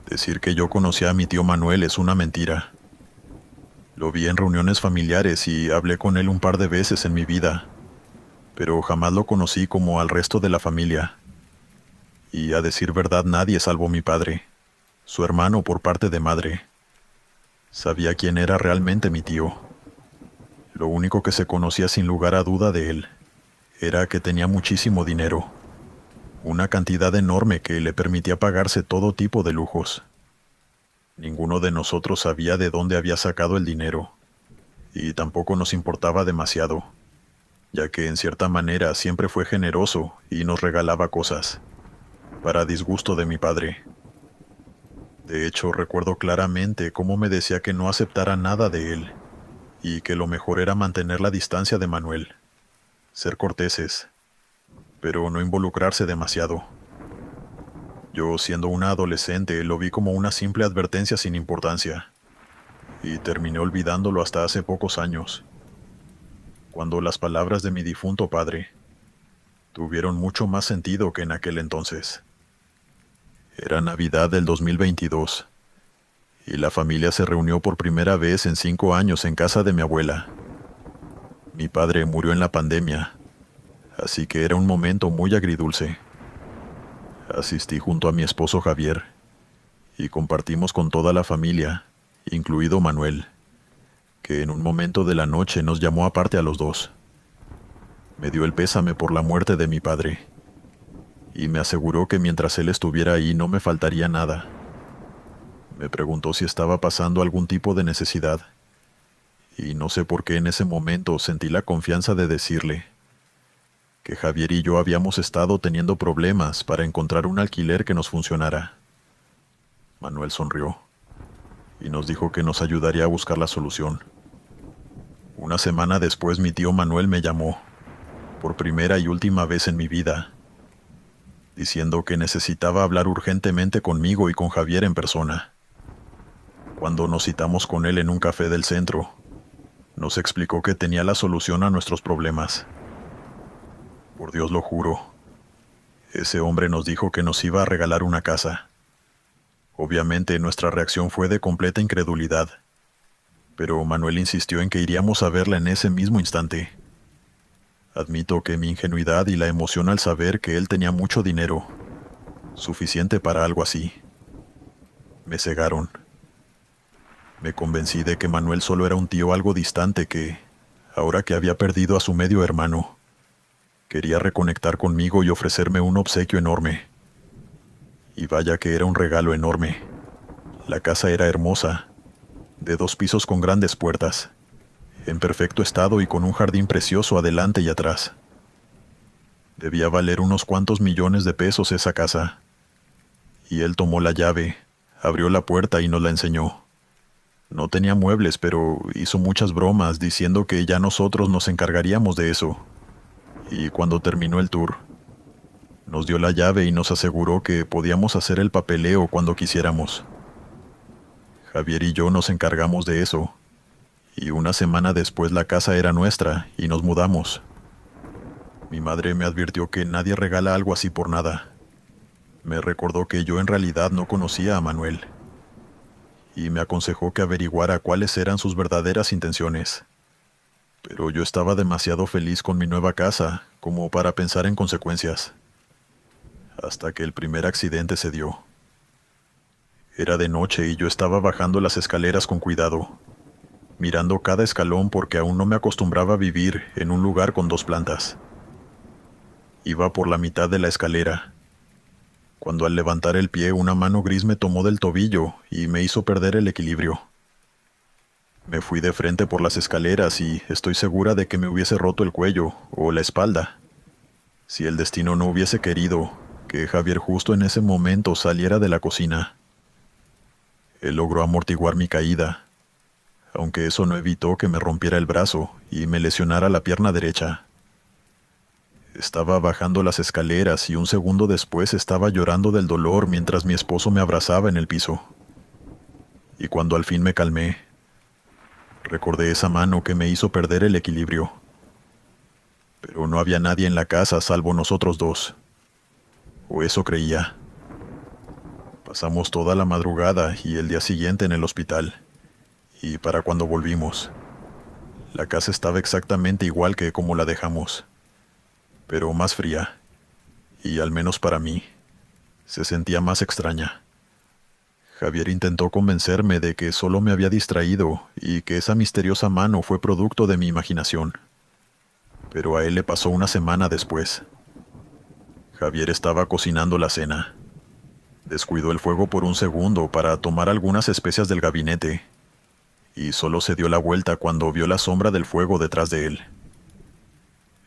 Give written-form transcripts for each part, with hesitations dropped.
Decir que yo conocía a mi tío Manuel es una mentira. Lo vi en reuniones familiares y hablé con él un par de veces en mi vida, pero jamás lo conocí como al resto de la familia. Y a decir verdad, nadie salvo mi padre, su hermano por parte de madre. Sabía quién era realmente mi tío. Lo único que se conocía sin lugar a duda de él era que tenía muchísimo dinero, una cantidad enorme que le permitía pagarse todo tipo de lujos. Ninguno de nosotros sabía de dónde había sacado el dinero, y tampoco nos importaba demasiado, ya que en cierta manera siempre fue generoso y nos regalaba cosas, para disgusto de mi padre. De hecho, recuerdo claramente cómo me decía que no aceptara nada de él, y que lo mejor era mantener la distancia de Manuel, ser corteses, pero no involucrarse demasiado. Yo, siendo una adolescente, lo vi como una simple advertencia sin importancia, y terminé olvidándolo hasta hace pocos años, cuando las palabras de mi difunto padre tuvieron mucho más sentido que en aquel entonces. Era Navidad del 2022, y la familia se reunió por primera vez en 5 años en casa de mi abuela. Mi padre murió en la pandemia, así que era un momento muy agridulce. Asistí junto a mi esposo Javier, y compartimos con toda la familia, incluido Manuel, que en un momento de la noche nos llamó aparte a los dos. Me dio el pésame por la muerte de mi padre, y me aseguró que mientras él estuviera ahí no me faltaría nada. Me preguntó si estaba pasando algún tipo de necesidad, y no sé por qué en ese momento sentí la confianza de decirle que Javier y yo habíamos estado teniendo problemas para encontrar un alquiler que nos funcionara. Manuel sonrió y nos dijo que nos ayudaría a buscar la solución. Una semana después mi tío Manuel me llamó, por primera y última vez en mi vida, diciendo que necesitaba hablar urgentemente conmigo y con Javier en persona. Cuando nos citamos con él en un café del centro, nos explicó que tenía la solución a nuestros problemas. Por Dios lo juro, ese hombre nos dijo que nos iba a regalar una casa. Obviamente nuestra reacción fue de completa incredulidad, pero Manuel insistió en que iríamos a verla en ese mismo instante. Admito que mi ingenuidad y la emoción al saber que él tenía mucho dinero, suficiente para algo así, me cegaron. Me convencí de que Manuel solo era un tío algo distante que, ahora que había perdido a su medio hermano, quería reconectar conmigo y ofrecerme un obsequio enorme. Y vaya que era un regalo enorme. La casa era hermosa, de 2 pisos con grandes puertas, en perfecto estado y con un jardín precioso adelante y atrás. Debía valer unos cuantos millones de pesos esa casa. Y él tomó la llave, abrió la puerta y nos la enseñó. No tenía muebles, pero hizo muchas bromas diciendo que ya nosotros nos encargaríamos de eso. Y cuando terminó el tour, nos dio la llave y nos aseguró que podíamos hacer el papeleo cuando quisiéramos. Javier y yo nos encargamos de eso, y una semana después la casa era nuestra y nos mudamos. Mi madre me advirtió que nadie regala algo así por nada. Me recordó que yo en realidad no conocía a Manuel, y me aconsejó que averiguara cuáles eran sus verdaderas intenciones. Pero yo estaba demasiado feliz con mi nueva casa como para pensar en consecuencias. Hasta que el primer accidente se dio. Era de noche y yo estaba bajando las escaleras con cuidado, mirando cada escalón porque aún no me acostumbraba a vivir en un lugar con 2 plantas. Iba por la mitad de la escalera, cuando al levantar el pie una mano gris me tomó del tobillo y me hizo perder el equilibrio. Me fui de frente por las escaleras y estoy segura de que me hubiese roto el cuello o la espalda, si el destino no hubiese querido que Javier justo en ese momento saliera de la cocina. Él logró amortiguar mi caída, aunque eso no evitó que me rompiera el brazo y me lesionara la pierna derecha. Estaba bajando las escaleras y un segundo después estaba llorando del dolor mientras mi esposo me abrazaba en el piso. Y cuando al fin me calmé, recordé esa mano que me hizo perder el equilibrio. Pero no había nadie en la casa salvo nosotros dos. O eso creía. Pasamos toda la madrugada y el día siguiente en el hospital. Y para cuando volvimos, la casa estaba exactamente igual que como la dejamos, pero más fría, y al menos para mí, se sentía más extraña. Javier intentó convencerme de que solo me había distraído y que esa misteriosa mano fue producto de mi imaginación. Pero a él le pasó una semana después. Javier estaba cocinando la cena. Descuidó el fuego por un segundo para tomar algunas especias del gabinete, y solo se dio la vuelta cuando vio la sombra del fuego detrás de él.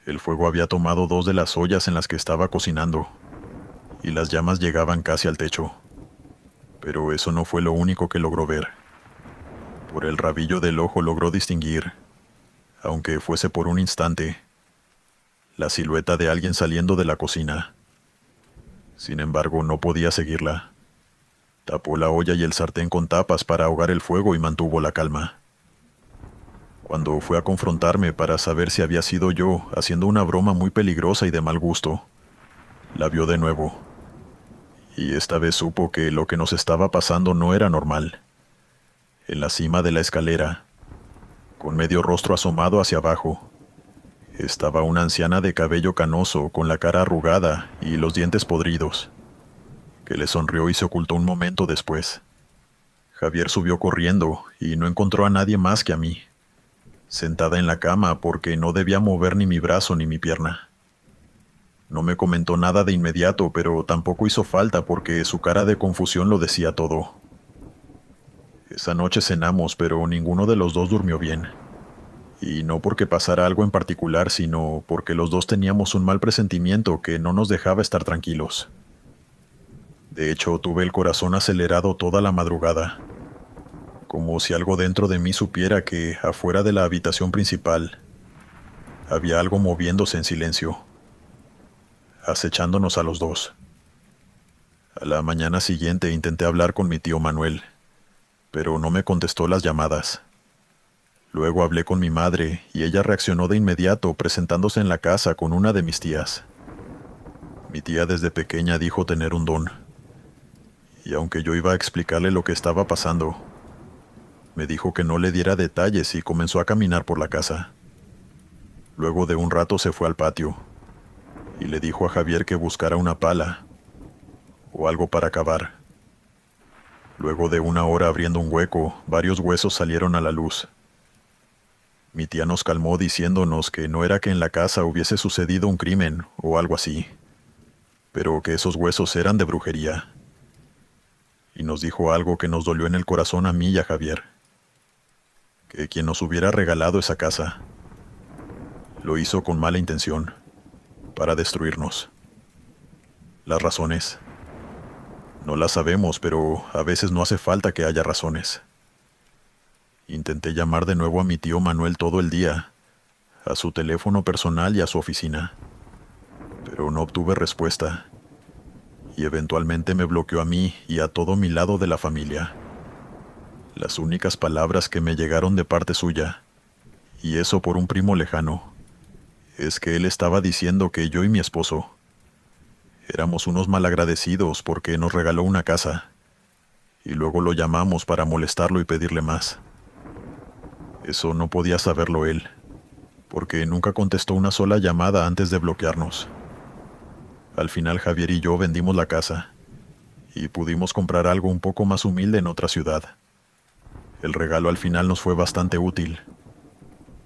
El fuego había tomado 2 de las ollas en las que estaba cocinando, y las llamas llegaban casi al techo. Pero eso no fue lo único que logró ver. Por el rabillo del ojo logró distinguir, aunque fuese por un instante, la silueta de alguien saliendo de la cocina. Sin embargo, no podía seguirla. Tapó la olla y el sartén con tapas para ahogar el fuego y mantuvo la calma. Cuando fue a confrontarme para saber si había sido yo haciendo una broma muy peligrosa y de mal gusto, la vio de nuevo. Y esta vez supo que lo que nos estaba pasando no era normal. En la cima de la escalera, con medio rostro asomado hacia abajo, estaba una anciana de cabello canoso con la cara arrugada y los dientes podridos, que le sonrió y se ocultó un momento después. Javier subió corriendo y no encontró a nadie más que a mí, sentada en la cama porque no debía mover ni mi brazo ni mi pierna. No me comentó nada de inmediato, pero tampoco hizo falta porque su cara de confusión lo decía todo. Esa noche cenamos, pero ninguno de los dos durmió bien. Y no porque pasara algo en particular, sino porque los dos teníamos un mal presentimiento que no nos dejaba estar tranquilos. De hecho, tuve el corazón acelerado toda la madrugada, como si algo dentro de mí supiera que, afuera de la habitación principal, había algo moviéndose en silencio, acechándonos a los dos. A la mañana siguiente intenté hablar con mi tío Manuel, pero no me contestó las llamadas. Luego hablé con mi madre y ella reaccionó de inmediato presentándose en la casa con una de mis tías. Mi tía desde pequeña dijo tener un don, y aunque yo iba a explicarle lo que estaba pasando, me dijo que no le diera detalles y comenzó a caminar por la casa. Luego de un rato se fue al patio y le dijo a Javier que buscara una pala o algo para cavar. Luego de una hora abriendo un hueco, varios huesos salieron a la luz. Mi tía nos calmó diciéndonos que no era que en la casa hubiese sucedido un crimen o algo así, pero que esos huesos eran de brujería. Y nos dijo algo que nos dolió en el corazón a mí y a Javier: que quien nos hubiera regalado esa casa lo hizo con mala intención, para destruirnos. Las razones no las sabemos, pero a veces no hace falta que haya razones. Intenté llamar de nuevo a mi tío Manuel todo el día, a su teléfono personal y a su oficina, pero no obtuve respuesta, y eventualmente me bloqueó a mí y a todo mi lado de la familia. Las únicas palabras que me llegaron de parte suya, y eso por un primo lejano, es que él estaba diciendo que yo y mi esposo éramos unos malagradecidos porque nos regaló una casa, y luego lo llamamos para molestarlo y pedirle más. Eso no podía saberlo él, porque nunca contestó una sola llamada antes de bloquearnos. Al final Javier y yo vendimos la casa, y pudimos comprar algo un poco más humilde en otra ciudad. El regalo al final nos fue bastante útil,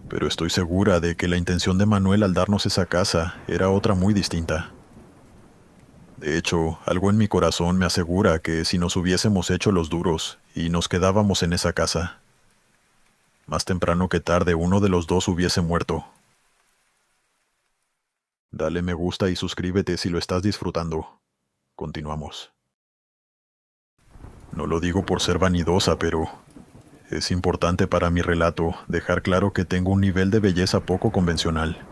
pero estoy segura de que la intención de Manuel al darnos esa casa era otra muy distinta. De hecho, algo en mi corazón me asegura que si nos hubiésemos hecho los duros y nos quedábamos en esa casa, más temprano que tarde uno de los dos hubiese muerto. Dale me gusta y suscríbete si lo estás disfrutando. Continuamos. No lo digo por ser vanidosa, pero es importante para mi relato dejar claro que tengo un nivel de belleza poco convencional.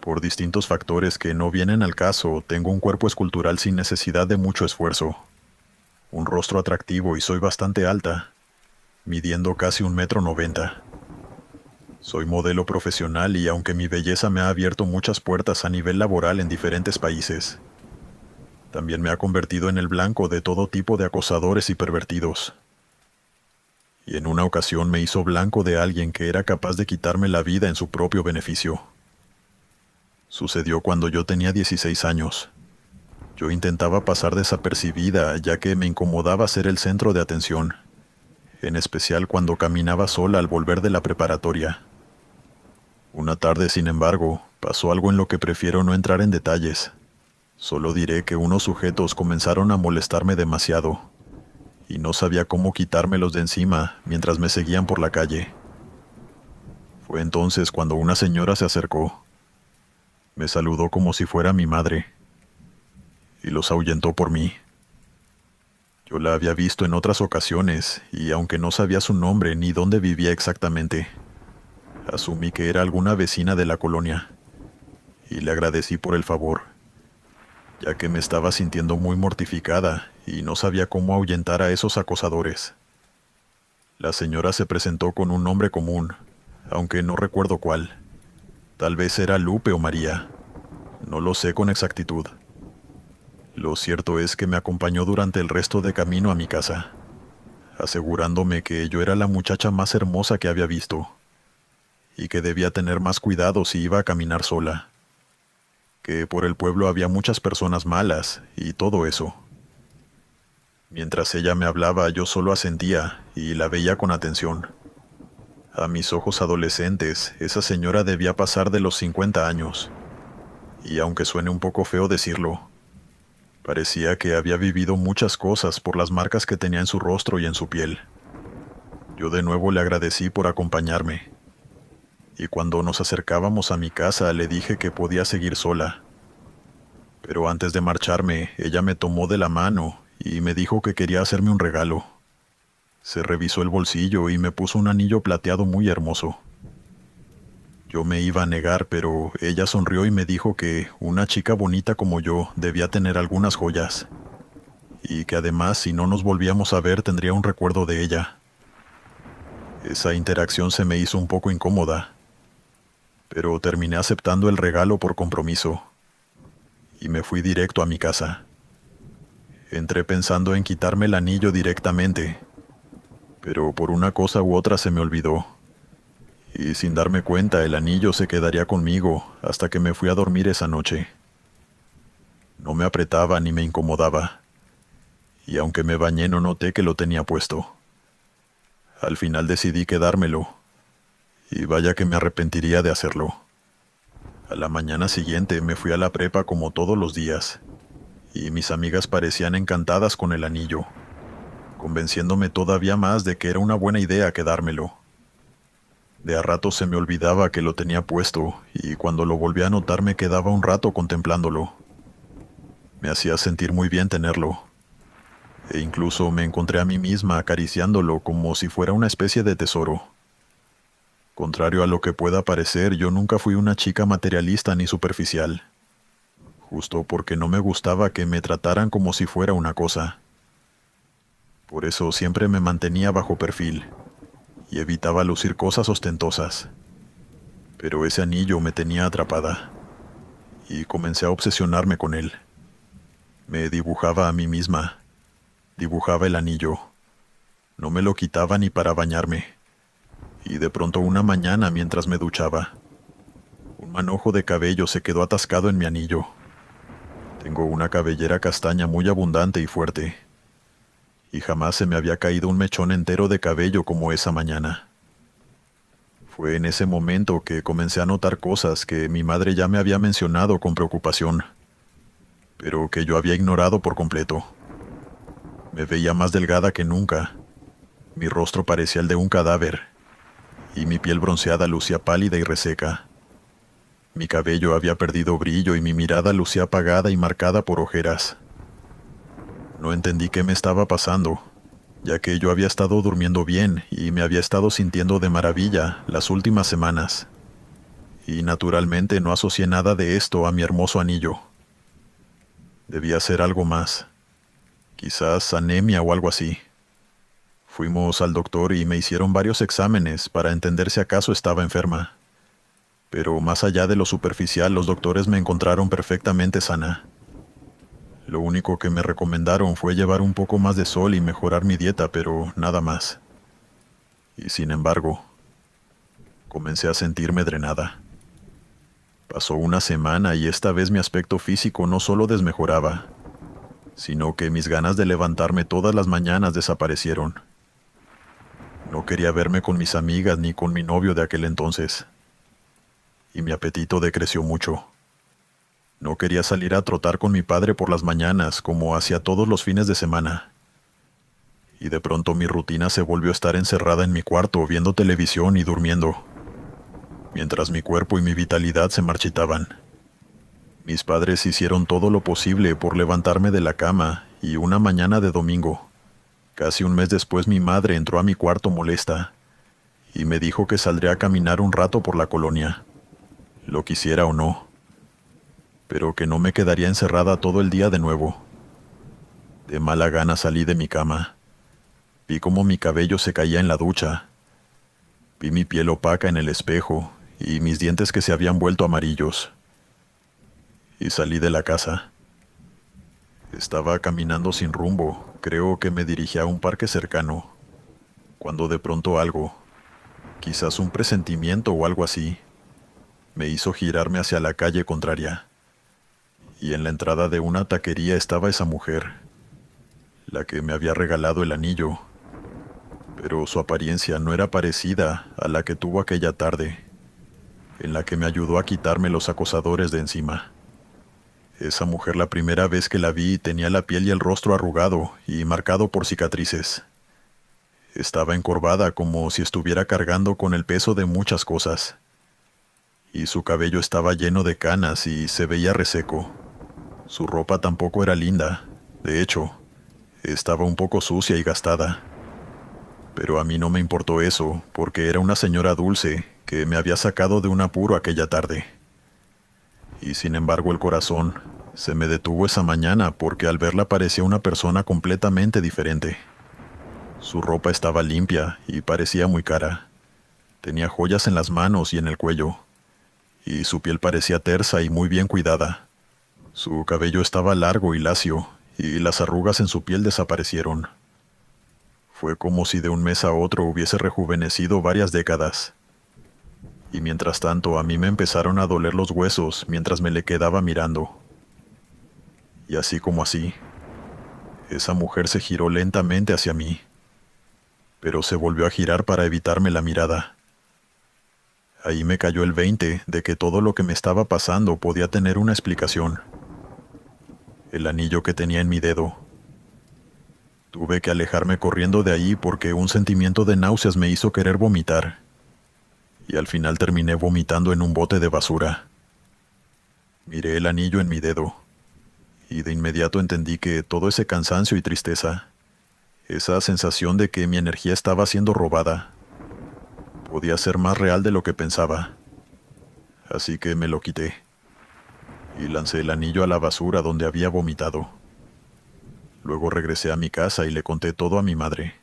Por distintos factores que no vienen al caso, tengo un cuerpo escultural sin necesidad de mucho esfuerzo, un rostro atractivo y soy bastante alta, midiendo casi 1,90 m. Soy modelo profesional y aunque mi belleza me ha abierto muchas puertas a nivel laboral en diferentes países, también me ha convertido en el blanco de todo tipo de acosadores y pervertidos. Y en una ocasión me hizo blanco de alguien que era capaz de quitarme la vida en su propio beneficio. Sucedió cuando yo tenía 16 años. Yo intentaba pasar desapercibida, ya que me incomodaba ser el centro de atención, en especial cuando caminaba sola al volver de la preparatoria. Una tarde, sin embargo, pasó algo en lo que prefiero no entrar en detalles. Solo diré que unos sujetos comenzaron a molestarme demasiado, y no sabía cómo quitármelos de encima mientras me seguían por la calle. Fue entonces cuando una señora se acercó. Me saludó como si fuera mi madre, y los ahuyentó por mí. Yo la había visto en otras ocasiones, y aunque no sabía su nombre ni dónde vivía exactamente, asumí que era alguna vecina de la colonia, y le agradecí por el favor, ya que me estaba sintiendo muy mortificada y no sabía cómo ahuyentar a esos acosadores. La señora se presentó con un nombre común, aunque no recuerdo cuál. Tal vez era Lupe o María. No lo sé con exactitud. Lo cierto es que me acompañó durante el resto de camino a mi casa, asegurándome que yo era la muchacha más hermosa que había visto, y que debía tener más cuidado si iba a caminar sola, que por el pueblo había muchas personas malas y todo eso. Mientras ella me hablaba, yo solo asentía y la veía con atención. A mis ojos adolescentes, esa señora debía pasar de los 50 años, y aunque suene un poco feo decirlo, parecía que había vivido muchas cosas por las marcas que tenía en su rostro y en su piel. Yo de nuevo le agradecí por acompañarme, y cuando nos acercábamos a mi casa le dije que podía seguir sola. Pero antes de marcharme, ella me tomó de la mano y me dijo que quería hacerme un regalo. Se revisó el bolsillo y me puso un anillo plateado muy hermoso. Yo me iba a negar, pero ella sonrió y me dijo que una chica bonita como yo debía tener algunas joyas, y que además si no nos volvíamos a ver tendría un recuerdo de ella. Esa interacción se me hizo un poco incómoda, pero terminé aceptando el regalo por compromiso, y me fui directo a mi casa. Entré pensando en quitarme el anillo directamente, pero por una cosa u otra se me olvidó. Y sin darme cuenta, el anillo se quedaría conmigo hasta que me fui a dormir esa noche. No me apretaba ni me incomodaba, y aunque me bañé no noté que lo tenía puesto. Al final decidí quedármelo, y vaya que me arrepentiría de hacerlo. A la mañana siguiente me fui a la prepa como todos los días, y mis amigas parecían encantadas con el anillo, convenciéndome todavía más de que era una buena idea quedármelo. De a rato se me olvidaba que lo tenía puesto, y cuando lo volví a notar me quedaba un rato contemplándolo. Me hacía sentir muy bien tenerlo, e incluso me encontré a mí misma acariciándolo como si fuera una especie de tesoro. Contrario a lo que pueda parecer, yo nunca fui una chica materialista ni superficial, justo porque no me gustaba que me trataran como si fuera una cosa. Por eso siempre me mantenía bajo perfil, y evitaba lucir cosas ostentosas. Pero ese anillo me tenía atrapada, y comencé a obsesionarme con él. Me dibujaba a mí misma, dibujaba el anillo. No me lo quitaba ni para bañarme. Y de pronto una mañana mientras me duchaba, un manojo de cabello se quedó atascado en mi anillo. Tengo una cabellera castaña muy abundante y fuerte, y jamás se me había caído un mechón entero de cabello como esa mañana. Fue en ese momento que comencé a notar cosas que mi madre ya me había mencionado con preocupación, pero que yo había ignorado por completo. Me veía más delgada que nunca. Mi rostro parecía el de un cadáver, y mi piel bronceada lucía pálida y reseca. Mi cabello había perdido brillo y mi mirada lucía apagada y marcada por ojeras. No entendí qué me estaba pasando, ya que yo había estado durmiendo bien y me había estado sintiendo de maravilla las últimas semanas. Y naturalmente no asocié nada de esto a mi hermoso anillo. Debía ser algo más. Quizás anemia o algo así. Fuimos al doctor y me hicieron varios exámenes para entender si acaso estaba enferma. Pero más allá de lo superficial, los doctores me encontraron perfectamente sana. Lo único que me recomendaron fue llevar un poco más de sol y mejorar mi dieta, pero nada más. Y sin embargo, comencé a sentirme drenada. Pasó una semana y esta vez mi aspecto físico no solo desmejoraba, sino que mis ganas de levantarme todas las mañanas desaparecieron. No quería verme con mis amigas ni con mi novio de aquel entonces. Y mi apetito decreció mucho. No quería salir a trotar con mi padre por las mañanas como hacía todos los fines de semana. Y de pronto mi rutina se volvió a estar encerrada en mi cuarto viendo televisión y durmiendo, mientras mi cuerpo y mi vitalidad se marchitaban. Mis padres hicieron todo lo posible por levantarme de la cama y una mañana de domingo, casi un mes después, mi madre entró a mi cuarto molesta y me dijo que saldría a caminar un rato por la colonia, lo quisiera o no, pero que no me quedaría encerrada todo el día de nuevo. De mala gana salí de mi cama. Vi cómo mi cabello se caía en la ducha. Vi mi piel opaca en el espejo y mis dientes que se habían vuelto amarillos. Y salí de la casa. Estaba caminando sin rumbo, creo que me dirigía a un parque cercano, cuando de pronto algo, quizás un presentimiento o algo así, me hizo girarme hacia la calle contraria. Y en la entrada de una taquería estaba esa mujer, la que me había regalado el anillo, pero su apariencia no era parecida a la que tuvo aquella tarde, en la que me ayudó a quitarme los acosadores de encima. Esa mujer, la primera vez que la vi, tenía la piel y el rostro arrugado y marcado por cicatrices. Estaba encorvada como si estuviera cargando con el peso de muchas cosas. Y su cabello estaba lleno de canas y se veía reseco. Su ropa tampoco era linda. De hecho, estaba un poco sucia y gastada. Pero a mí no me importó eso, porque era una señora dulce que me había sacado de un apuro aquella tarde. Y sin embargo el corazón se me detuvo esa mañana porque al verla parecía una persona completamente diferente. Su ropa estaba limpia y parecía muy cara. Tenía joyas en las manos y en el cuello, y su piel parecía tersa y muy bien cuidada. Su cabello estaba largo y lacio, y las arrugas en su piel desaparecieron. Fue como si de un mes a otro hubiese rejuvenecido varias décadas. Y mientras tanto a mí me empezaron a doler los huesos mientras me le quedaba mirando. Y así como así, esa mujer se giró lentamente hacia mí, pero se volvió a girar para evitarme la mirada. Ahí me cayó el 20 de que todo lo que me estaba pasando podía tener una explicación. El anillo que tenía en mi dedo. Tuve que alejarme corriendo de ahí porque un sentimiento de náuseas me hizo querer vomitar. Y al final terminé vomitando en un bote de basura. Miré el anillo en mi dedo, y de inmediato entendí que todo ese cansancio y tristeza, esa sensación de que mi energía estaba siendo robada, podía ser más real de lo que pensaba. Así que me lo quité, y lancé el anillo a la basura donde había vomitado. Luego regresé a mi casa y le conté todo a mi madre.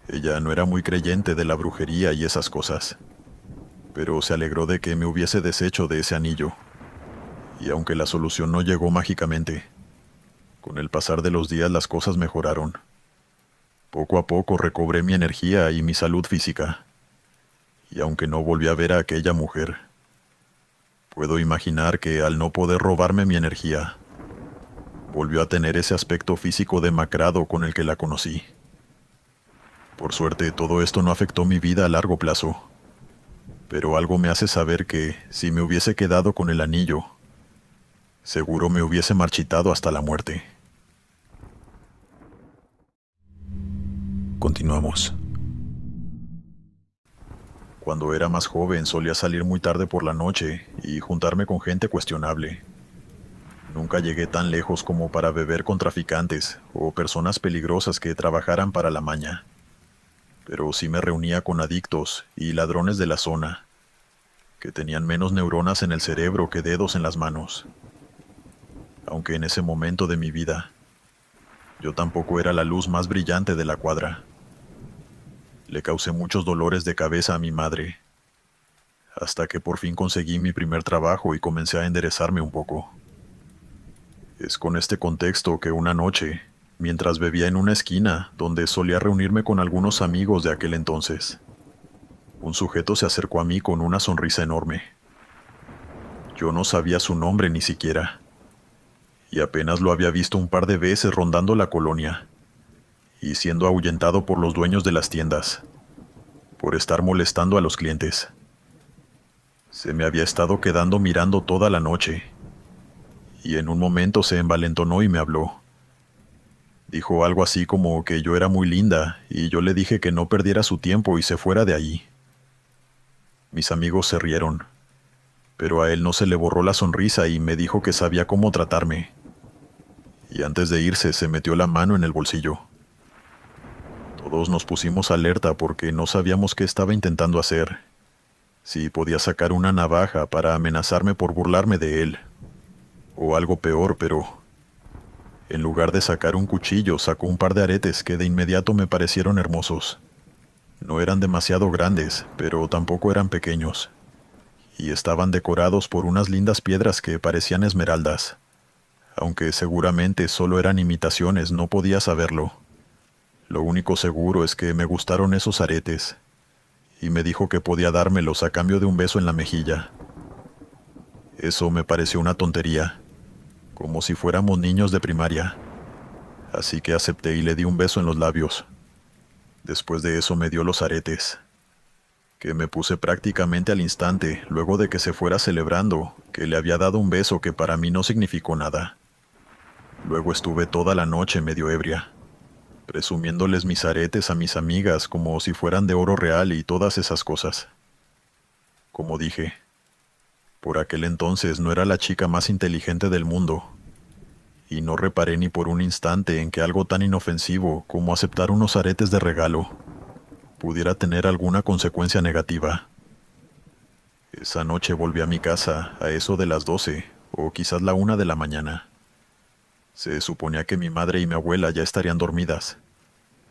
Ella no era muy creyente de la brujería y esas cosas, pero se alegró de que me hubiese deshecho de ese anillo. Y aunque la solución no llegó mágicamente, con el pasar de los días las cosas mejoraron. Poco a poco recobré mi energía y mi salud física. Y aunque no volví a ver a aquella mujer, puedo imaginar que al no poder robarme mi energía, volvió a tener ese aspecto físico demacrado con el que la conocí. Por suerte, todo esto no afectó mi vida a largo plazo, pero algo me hace saber que, si me hubiese quedado con el anillo, seguro me hubiese marchitado hasta la muerte. Continuamos. Cuando era más joven solía salir muy tarde por la noche y juntarme con gente cuestionable. Nunca llegué tan lejos como para beber con traficantes o personas peligrosas que trabajaran para la maña. Pero sí me reunía con adictos y ladrones de la zona, que tenían menos neuronas en el cerebro que dedos en las manos. Aunque en ese momento de mi vida, yo tampoco era la luz más brillante de la cuadra. Le causé muchos dolores de cabeza a mi madre, hasta que por fin conseguí mi primer trabajo y comencé a enderezarme un poco. Es con este contexto que una noche, mientras bebía en una esquina donde solía reunirme con algunos amigos de aquel entonces, un sujeto se acercó a mí con una sonrisa enorme. Yo no sabía su nombre ni siquiera, y apenas lo había visto un par de veces rondando la colonia, y siendo ahuyentado por los dueños de las tiendas, por estar molestando a los clientes. Se me había estado quedando mirando toda la noche, y en un momento se envalentonó y me habló. Dijo algo así como que yo era muy linda, y yo le dije que no perdiera su tiempo y se fuera de allí. Mis amigos se rieron, pero a él no se le borró la sonrisa y me dijo que sabía cómo tratarme. Y antes de irse se metió la mano en el bolsillo. Todos nos pusimos alerta porque no sabíamos qué estaba intentando hacer. Si podía sacar una navaja para amenazarme por burlarme de él, o algo peor, pero en lugar de sacar un cuchillo, sacó un par de aretes que de inmediato me parecieron hermosos. No eran demasiado grandes, pero tampoco eran pequeños, y estaban decorados por unas lindas piedras que parecían esmeraldas. Aunque seguramente solo eran imitaciones, no podía saberlo. Lo único seguro es que me gustaron esos aretes, y me dijo que podía dármelos a cambio de un beso en la mejilla. Eso me pareció una tontería, como si fuéramos niños de primaria. Así que acepté y le di un beso en los labios. Después de eso me dio los aretes, que me puse prácticamente al instante, luego de que se fuera celebrando que le había dado un beso que para mí no significó nada. Luego estuve toda la noche medio ebria, presumiéndoles mis aretes a mis amigas como si fueran de oro real y todas esas cosas. Como dije, por aquel entonces no era la chica más inteligente del mundo, y no reparé ni por un instante en que algo tan inofensivo como aceptar unos aretes de regalo pudiera tener alguna consecuencia negativa. Esa noche volví a mi casa a eso de las 12 o quizás la 1 de la mañana. Se suponía que mi madre y mi abuela ya estarían dormidas,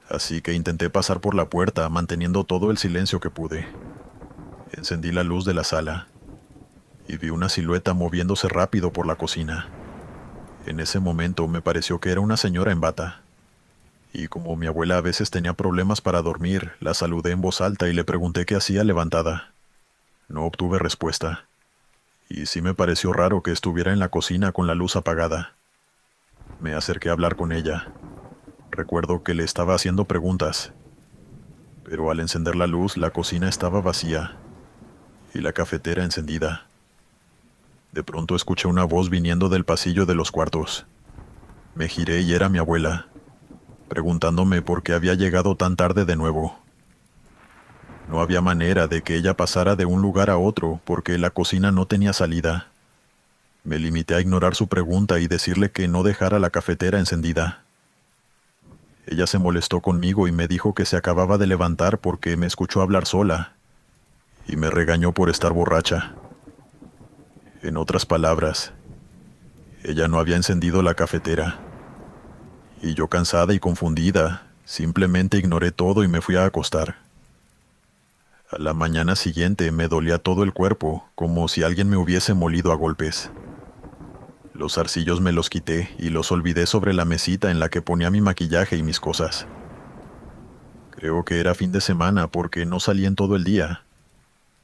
así que intenté pasar por la puerta manteniendo todo el silencio que pude. Encendí la luz de la sala y vi una silueta moviéndose rápido por la cocina. En ese momento me pareció que era una señora en bata, y como mi abuela a veces tenía problemas para dormir, la saludé en voz alta y le pregunté qué hacía levantada. No obtuve respuesta, y sí me pareció raro que estuviera en la cocina con la luz apagada. Me acerqué a hablar con ella. Recuerdo que le estaba haciendo preguntas, pero al encender la luz la cocina estaba vacía y la cafetera encendida. De pronto escuché una voz viniendo del pasillo de los cuartos. Me giré y era mi abuela, preguntándome por qué había llegado tan tarde de nuevo. No había manera de que ella pasara de un lugar a otro porque la cocina no tenía salida. Me limité a ignorar su pregunta y decirle que no dejara la cafetera encendida. Ella se molestó conmigo y me dijo que se acababa de levantar porque me escuchó hablar sola, y me regañó por estar borracha. En otras palabras, ella no había encendido la cafetera. Y yo, cansada y confundida, simplemente ignoré todo y me fui a acostar. A la mañana siguiente me dolía todo el cuerpo, como si alguien me hubiese molido a golpes. Los zarcillos me los quité y los olvidé sobre la mesita en la que ponía mi maquillaje y mis cosas. Creo que era fin de semana porque no salí en todo el día,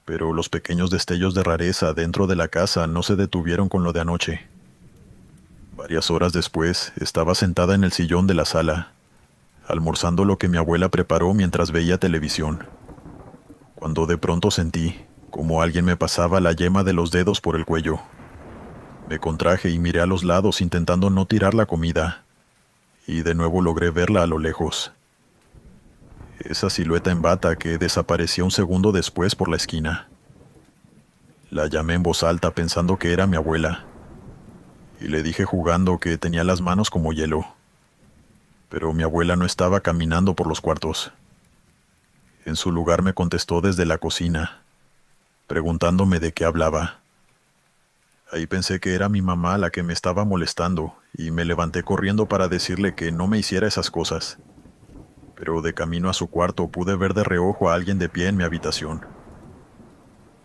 pero los pequeños destellos de rareza dentro de la casa no se detuvieron con lo de anoche. Varias horas después, estaba sentada en el sillón de la sala, almorzando lo que mi abuela preparó mientras veía televisión, cuando de pronto sentí como alguien me pasaba la yema de los dedos por el cuello. Me contraje y miré a los lados intentando no tirar la comida, y de nuevo logré verla a lo lejos. Esa silueta en bata que desaparecía un segundo después por la esquina. La llamé en voz alta pensando que era mi abuela, y le dije jugando que tenía las manos como hielo. Pero mi abuela no estaba caminando por los cuartos. En su lugar me contestó desde la cocina, preguntándome de qué hablaba. Ahí pensé que era mi mamá la que me estaba molestando, y me levanté corriendo para decirle que no me hiciera esas cosas. Pero de camino a su cuarto pude ver de reojo a alguien de pie en mi habitación.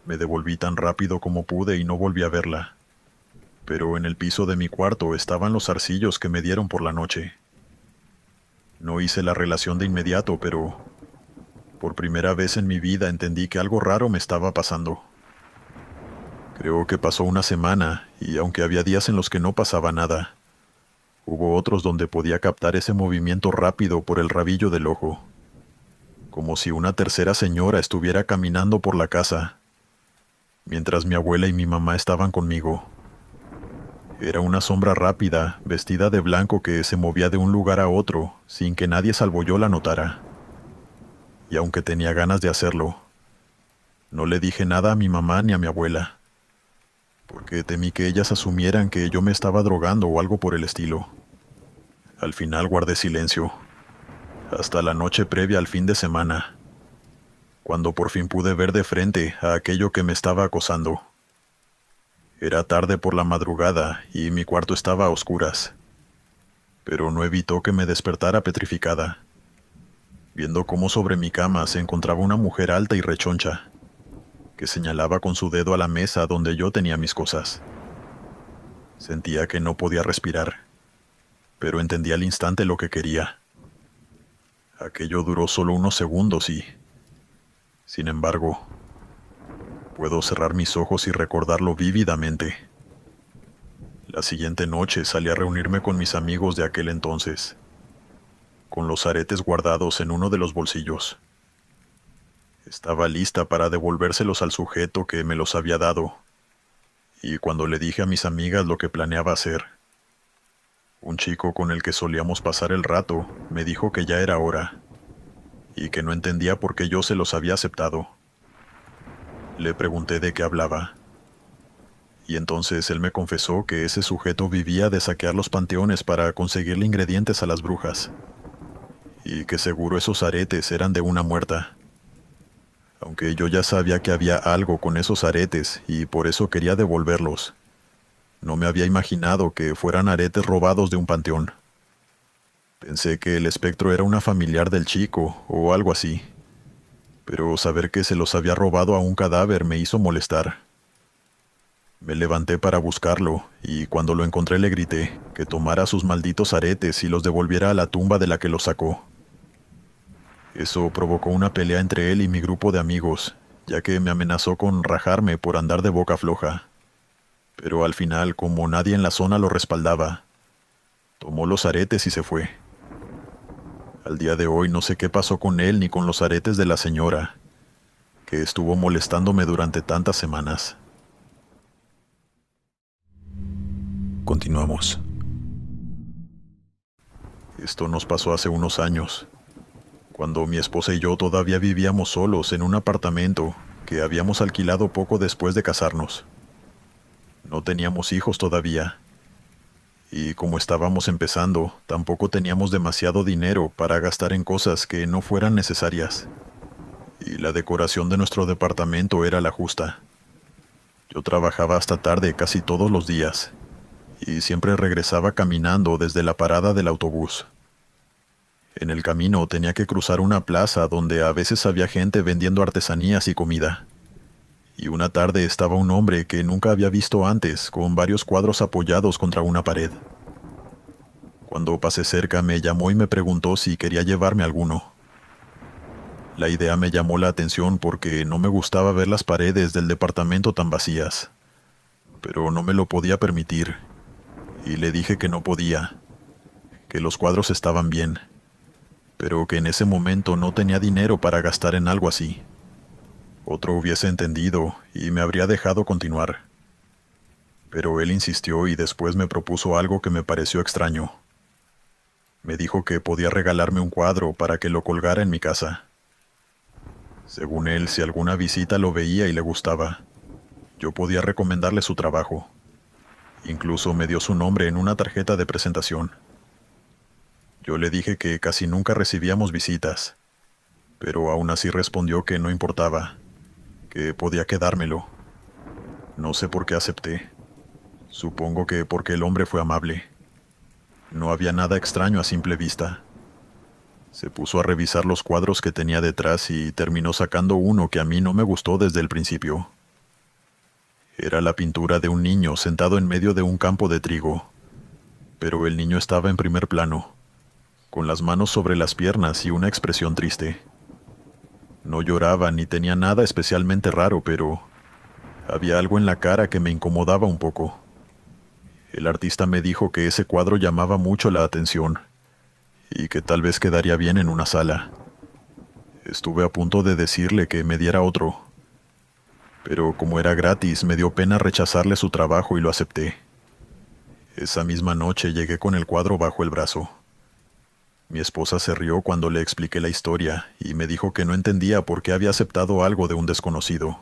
Me devolví tan rápido como pude y no volví a verla. pero en el piso de mi cuarto estaban los zarcillos que me dieron por la noche. No hice la relación de inmediato, pero por primera vez en mi vida entendí que algo raro me estaba pasando. Creo que pasó una semana, y aunque había días en los que no pasaba nada, hubo otros donde podía captar ese movimiento rápido por el rabillo del ojo, como si una tercera señora estuviera caminando por la casa, mientras mi abuela y mi mamá estaban conmigo. Era una sombra rápida, vestida de blanco, que se movía de un lugar a otro, sin que nadie salvo yo la notara. Y aunque tenía ganas de hacerlo, no le dije nada a mi mamá ni a mi abuela, porque temí que ellas asumieran que yo me estaba drogando o algo por el estilo. Al final guardé silencio, hasta la noche previa al fin de semana, cuando por fin pude ver de frente a aquello que me estaba acosando. Era tarde por la madrugada y mi cuarto estaba a oscuras, pero no evitó que me despertara petrificada, viendo cómo sobre mi cama se encontraba una mujer alta y rechoncha, que señalaba con su dedo a la mesa donde yo tenía mis cosas. Sentía que no podía respirar, pero entendí al instante lo que quería. Aquello duró solo unos segundos y, sin embargo, puedo cerrar mis ojos y recordarlo vívidamente. La siguiente noche salí a reunirme con mis amigos de aquel entonces, con los aretes guardados en uno de los bolsillos. Estaba lista para devolvérselos al sujeto que me los había dado, y cuando le dije a mis amigas lo que planeaba hacer, un chico con el que solíamos pasar el rato me dijo que ya era hora, y que no entendía por qué yo se los había aceptado. Le pregunté de qué hablaba, y entonces él me confesó que ese sujeto vivía de saquear los panteones para conseguirle ingredientes a las brujas, y que seguro esos aretes eran de una muerta. Aunque yo ya sabía que había algo con esos aretes y por eso quería devolverlos, no me había imaginado que fueran aretes robados de un panteón. Pensé que el espectro era una familiar del chico o algo así, pero saber que se los había robado a un cadáver me hizo molestar. Me levanté para buscarlo, y cuando lo encontré le grité que tomara sus malditos aretes y los devolviera a la tumba de la que los sacó. Eso provocó una pelea entre él y mi grupo de amigos, ya que me amenazó con rajarme por andar de boca floja. Pero al final, como nadie en la zona lo respaldaba, tomó los aretes y se fue. Al día de hoy no sé qué pasó con él ni con los aretes de la señora, que estuvo molestándome durante tantas semanas. Continuamos. Esto nos pasó hace unos años, cuando mi esposa y yo todavía vivíamos solos en un apartamento que habíamos alquilado poco después de casarnos. No teníamos hijos todavía, y como estábamos empezando, tampoco teníamos demasiado dinero para gastar en cosas que no fueran necesarias, y la decoración de nuestro departamento era la justa. Yo trabajaba hasta tarde casi todos los días, y siempre regresaba caminando desde la parada del autobús. En el camino tenía que cruzar una plaza donde a veces había gente vendiendo artesanías y comida. Y una tarde estaba un hombre que nunca había visto antes, con varios cuadros apoyados contra una pared. Cuando pasé cerca me llamó y me preguntó si quería llevarme alguno. La idea me llamó la atención porque no me gustaba ver las paredes del departamento tan vacías, pero no me lo podía permitir, y le dije que no podía, que los cuadros estaban bien, pero que en ese momento no tenía dinero para gastar en algo así. Otro hubiese entendido y me habría dejado continuar. Pero él insistió y después me propuso algo que me pareció extraño. Me dijo que podía regalarme un cuadro para que lo colgara en mi casa. Según él, si alguna visita lo veía y le gustaba, yo podía recomendarle su trabajo. Incluso me dio su nombre en una tarjeta de presentación. Yo le dije que casi nunca recibíamos visitas, pero aún así respondió que no importaba, que podía quedármelo. No sé por qué acepté. Supongo que porque el hombre fue amable. No había nada extraño a simple vista. Se puso a revisar los cuadros que tenía detrás y terminó sacando uno que a mí no me gustó desde el principio. Era la pintura de un niño sentado en medio de un campo de trigo, pero el niño estaba en primer plano, con las manos sobre las piernas y una expresión triste. No lloraba ni tenía nada especialmente raro, pero había algo en la cara que me incomodaba un poco. El artista me dijo que ese cuadro llamaba mucho la atención y que tal vez quedaría bien en una sala. Estuve a punto de decirle que me diera otro, pero como era gratis me dio pena rechazarle su trabajo y lo acepté. Esa misma noche llegué con el cuadro bajo el brazo. Mi esposa se rió cuando le expliqué la historia y me dijo que no entendía por qué había aceptado algo de un desconocido.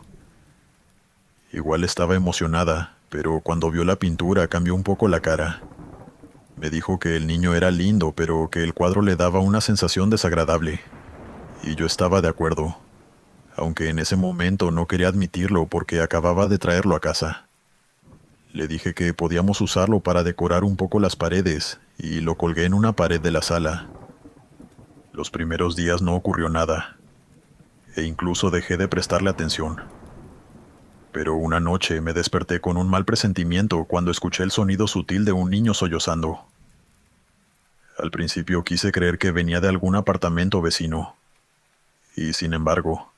Igual estaba emocionada, pero cuando vio la pintura cambió un poco la cara. Me dijo que el niño era lindo, pero que el cuadro le daba una sensación desagradable. Y yo estaba de acuerdo, aunque en ese momento no quería admitirlo porque acababa de traerlo a casa. Le dije que podíamos usarlo para decorar un poco las paredes y lo colgué en una pared de la sala. Los primeros días no ocurrió nada, e incluso dejé de prestarle atención. Pero una noche me desperté con un mal presentimiento cuando escuché el sonido sutil de un niño sollozando. Al principio quise creer que venía de algún apartamento vecino, y sin embargo,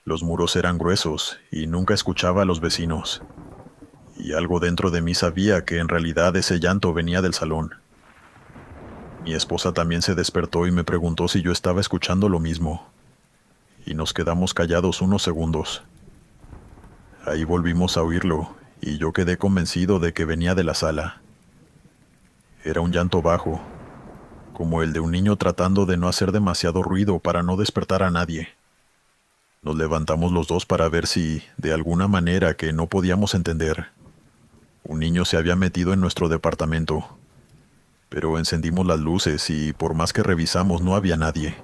los muros eran gruesos y nunca escuchaba a los vecinos, y algo dentro de mí sabía que en realidad ese llanto venía del salón. Mi esposa también se despertó y me preguntó si yo estaba escuchando lo mismo, y nos quedamos callados unos segundos. Ahí volvimos a oírlo, y yo quedé convencido de que venía de la sala. Era un llanto bajo, como el de un niño tratando de no hacer demasiado ruido para no despertar a nadie. Nos levantamos los dos para ver si, de alguna manera que no podíamos entender, un niño se había metido en nuestro departamento. Pero encendimos las luces y por más que revisamos no había nadie.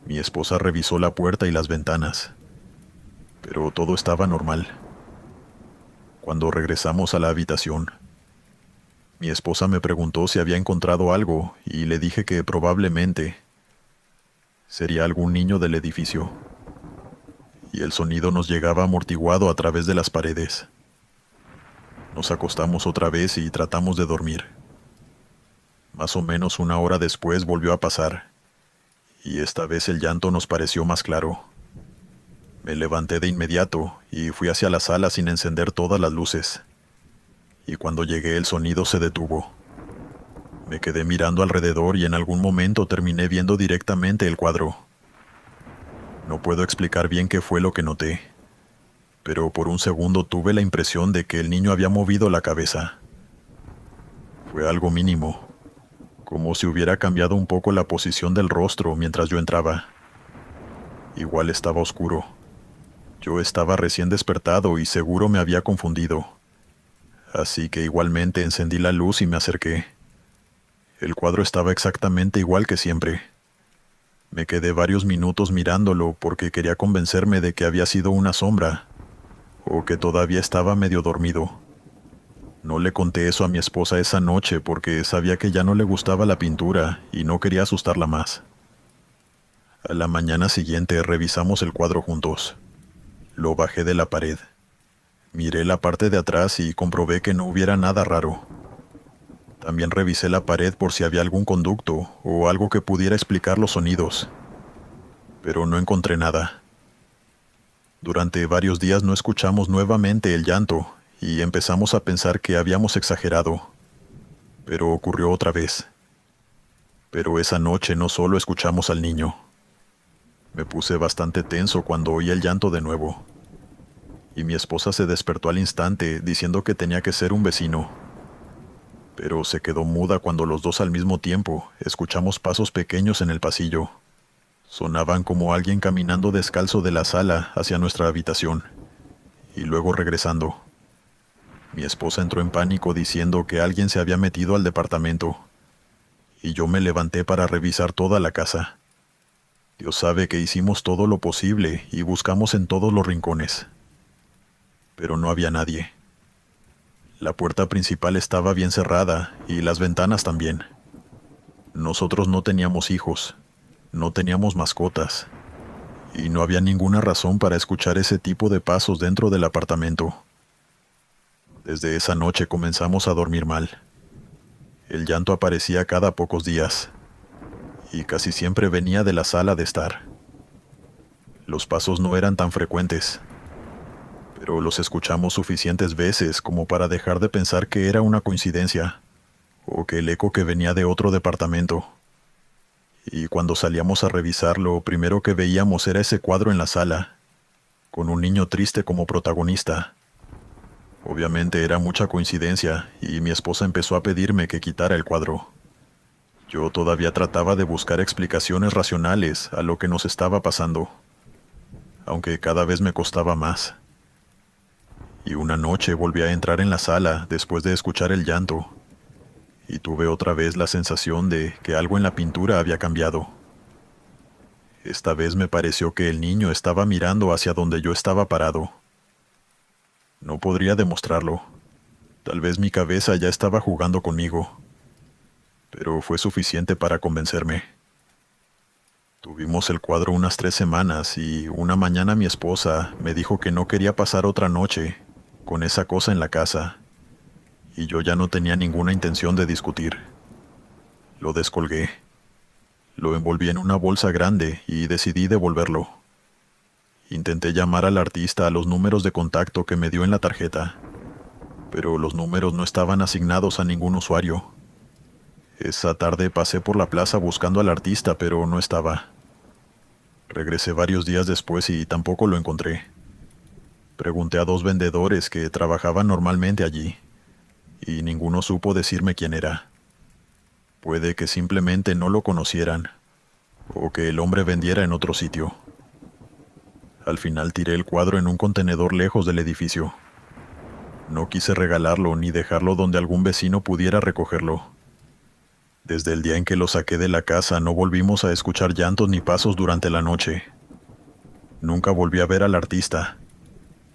Mi esposa revisó la puerta y las ventanas, pero todo estaba normal. Cuando regresamos a la habitación, mi esposa me preguntó si había encontrado algo y le dije que probablemente sería algún niño del edificio. Y el sonido nos llegaba amortiguado a través de las paredes. Nos acostamos otra vez y tratamos de dormir. Más o menos una hora después volvió a pasar, y esta vez el llanto nos pareció más claro. Me levanté de inmediato y fui hacia la sala sin encender todas las luces. Y cuando llegué el sonido se detuvo. Me quedé mirando alrededor y en algún momento terminé viendo directamente el cuadro. No puedo explicar bien qué fue lo que noté, pero por un segundo tuve la impresión de que el niño había movido la cabeza. Fue algo mínimo, como si hubiera cambiado un poco la posición del rostro mientras yo entraba. Igual estaba oscuro. Yo estaba recién despertado y seguro me había confundido. Así que igualmente encendí la luz y me acerqué. El cuadro estaba exactamente igual que siempre. Me quedé varios minutos mirándolo porque quería convencerme de que había sido una sombra, o que todavía estaba medio dormido. No le conté eso a mi esposa esa noche porque sabía que ya no le gustaba la pintura y no quería asustarla más. A la mañana siguiente revisamos el cuadro juntos. Lo bajé de la pared. Miré la parte de atrás y comprobé que no hubiera nada raro. También revisé la pared por si había algún conducto o algo que pudiera explicar los sonidos. Pero no encontré nada. Durante varios días no escuchamos nuevamente el llanto y empezamos a pensar que habíamos exagerado. Pero ocurrió otra vez. Pero esa noche no solo escuchamos al niño. Me puse bastante tenso cuando oí el llanto de nuevo. Y mi esposa se despertó al instante diciendo que tenía que ser un vecino. Pero se quedó muda cuando los dos al mismo tiempo escuchamos pasos pequeños en el pasillo. Sonaban como alguien caminando descalzo de la sala hacia nuestra habitación, y luego regresando. Mi esposa entró en pánico diciendo que alguien se había metido al departamento, y yo me levanté para revisar toda la casa. Dios sabe que hicimos todo lo posible y buscamos en todos los rincones. Pero no había nadie. La puerta principal estaba bien cerrada y las ventanas también. Nosotros no teníamos hijos, no teníamos mascotas, y no había ninguna razón para escuchar ese tipo de pasos dentro del apartamento. Desde esa noche comenzamos a dormir mal. El llanto aparecía cada pocos días, y casi siempre venía de la sala de estar. Los pasos no eran tan frecuentes, pero los escuchamos suficientes veces como para dejar de pensar que era una coincidencia, o que el eco que venía de otro departamento. Y cuando salíamos a revisar, lo primero que veíamos era ese cuadro en la sala, con un niño triste como protagonista. Obviamente era mucha coincidencia, y mi esposa empezó a pedirme que quitara el cuadro. Yo todavía trataba de buscar explicaciones racionales a lo que nos estaba pasando, aunque cada vez me costaba más. Y una noche volví a entrar en la sala después de escuchar el llanto, y tuve otra vez la sensación de que algo en la pintura había cambiado. Esta vez me pareció que el niño estaba mirando hacia donde yo estaba parado. No podría demostrarlo. Tal vez mi cabeza ya estaba jugando conmigo, pero fue suficiente para convencerme. Tuvimos el cuadro unas 3 semanas y una mañana mi esposa me dijo que no quería pasar otra noche con esa cosa en la casa, y yo ya no tenía ninguna intención de discutir. Lo descolgué. Lo envolví en una bolsa grande y decidí devolverlo. Intenté llamar al artista a los números de contacto que me dio en la tarjeta, pero los números no estaban asignados a ningún usuario. Esa tarde pasé por la plaza buscando al artista, pero no estaba. Regresé varios días después y tampoco lo encontré. Pregunté a 2 vendedores que trabajaban normalmente allí, y ninguno supo decirme quién era. Puede que simplemente no lo conocieran, o que el hombre vendiera en otro sitio. Al final tiré el cuadro en un contenedor lejos del edificio. No quise regalarlo ni dejarlo donde algún vecino pudiera recogerlo. Desde el día en que lo saqué de la casa no volvimos a escuchar llantos ni pasos durante la noche. Nunca volví a ver al artista,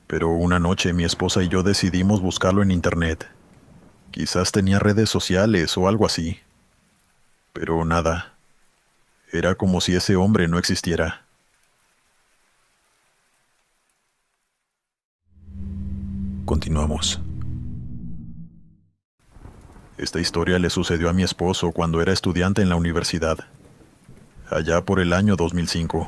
pero una noche mi esposa y yo decidimos buscarlo en internet. Quizás tenía redes sociales o algo así. Pero nada. Era como si ese hombre no existiera. Continuamos. Esta historia le sucedió a mi esposo cuando era estudiante en la universidad, allá por el año 2005,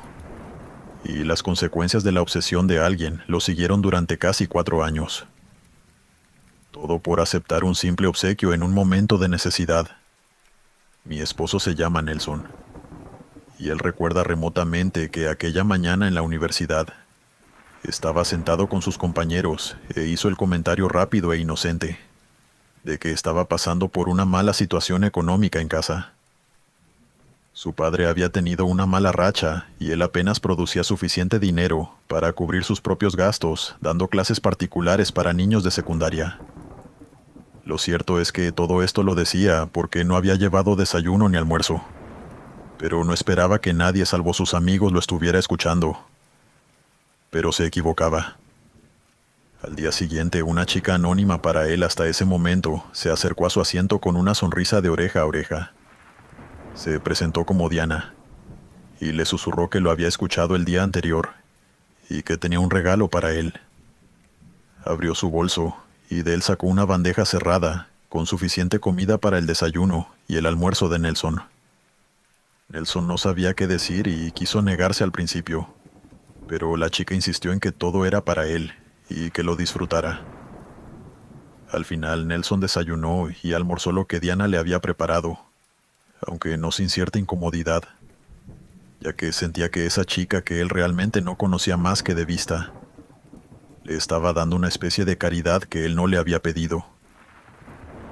y las consecuencias de la obsesión de alguien lo siguieron durante casi 4 años. Todo por aceptar un simple obsequio en un momento de necesidad. Mi esposo se llama Nelson, y él recuerda remotamente que aquella mañana en la universidad estaba sentado con sus compañeros e hizo el comentario rápido e inocente de que estaba pasando por una mala situación económica en casa. Su padre había tenido una mala racha y él apenas producía suficiente dinero para cubrir sus propios gastos, dando clases particulares para niños de secundaria. Lo cierto es que todo esto lo decía porque no había llevado desayuno ni almuerzo, pero no esperaba que nadie salvo sus amigos lo estuviera escuchando. Pero se equivocaba. Al día siguiente, una chica anónima para él hasta ese momento se acercó a su asiento con una sonrisa de oreja a oreja. Se presentó como Diana, y le susurró que lo había escuchado el día anterior, y que tenía un regalo para él. Abrió su bolso, y de él sacó una bandeja cerrada, con suficiente comida para el desayuno y el almuerzo de Nelson. Nelson no sabía qué decir y quiso negarse al principio, pero la chica insistió en que todo era para él, y que lo disfrutara. Al final, Nelson desayunó y almorzó lo que Diana le había preparado, aunque no sin cierta incomodidad, ya que sentía que esa chica que él realmente no conocía más que de vista, le estaba dando una especie de caridad que él no le había pedido.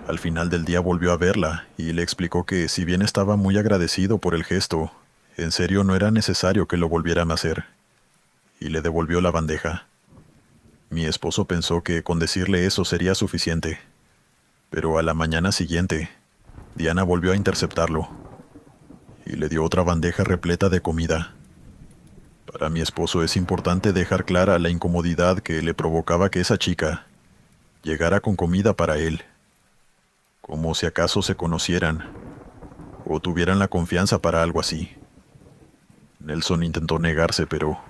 Al final del día volvió a verla y le explicó que si bien estaba muy agradecido por el gesto, en serio no era necesario que lo volvieran a hacer, y le devolvió la bandeja. Mi esposo pensó que con decirle eso sería suficiente, pero a la mañana siguiente, Diana volvió a interceptarlo y le dio otra bandeja repleta de comida. Para mi esposo es importante dejar clara la incomodidad que le provocaba que esa chica llegara con comida para él, como si acaso se conocieran o tuvieran la confianza para algo así. Nelson intentó negarse, pero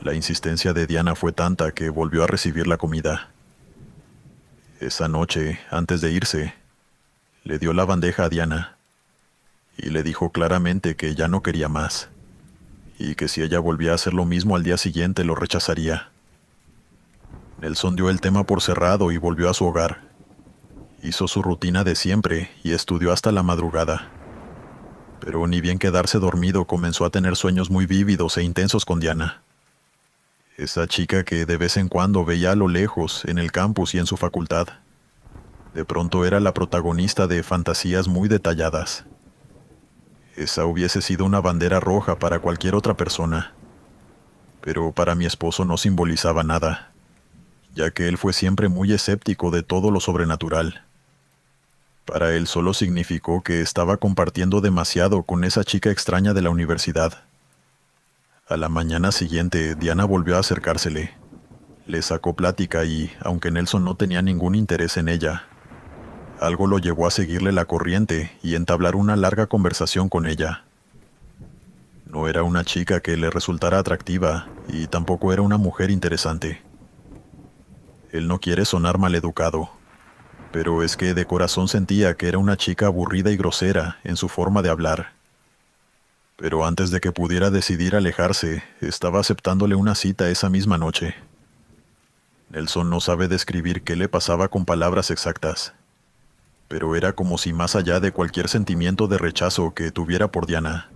la insistencia de Diana fue tanta que volvió a recibir la comida. Esa noche, antes de irse, le dio la bandeja a Diana y le dijo claramente que ya no quería más y que si ella volvía a hacer lo mismo al día siguiente lo rechazaría. Nelson dio el tema por cerrado y volvió a su hogar. Hizo su rutina de siempre y estudió hasta la madrugada. Pero ni bien quedarse dormido comenzó a tener sueños muy vívidos e intensos con Diana. Esa chica que de vez en cuando veía a lo lejos, en el campus y en su facultad. De pronto era la protagonista de fantasías muy detalladas. Esa hubiese sido una bandera roja para cualquier otra persona. Pero para mi esposo no simbolizaba nada, ya que él fue siempre muy escéptico de todo lo sobrenatural. Para él solo significó que estaba compartiendo demasiado con esa chica extraña de la universidad. A la mañana siguiente, Diana volvió a acercársele. Le sacó plática y, aunque Nelson no tenía ningún interés en ella, algo lo llevó a seguirle la corriente y entablar una larga conversación con ella. No era una chica que le resultara atractiva y tampoco era una mujer interesante. Él no quiere sonar maleducado, pero es que de corazón sentía que era una chica aburrida y grosera en su forma de hablar. Pero antes de que pudiera decidir alejarse, estaba aceptándole una cita esa misma noche. Nelson no sabe describir qué le pasaba con palabras exactas, pero era como si más allá de cualquier sentimiento de rechazo que tuviera por Diana,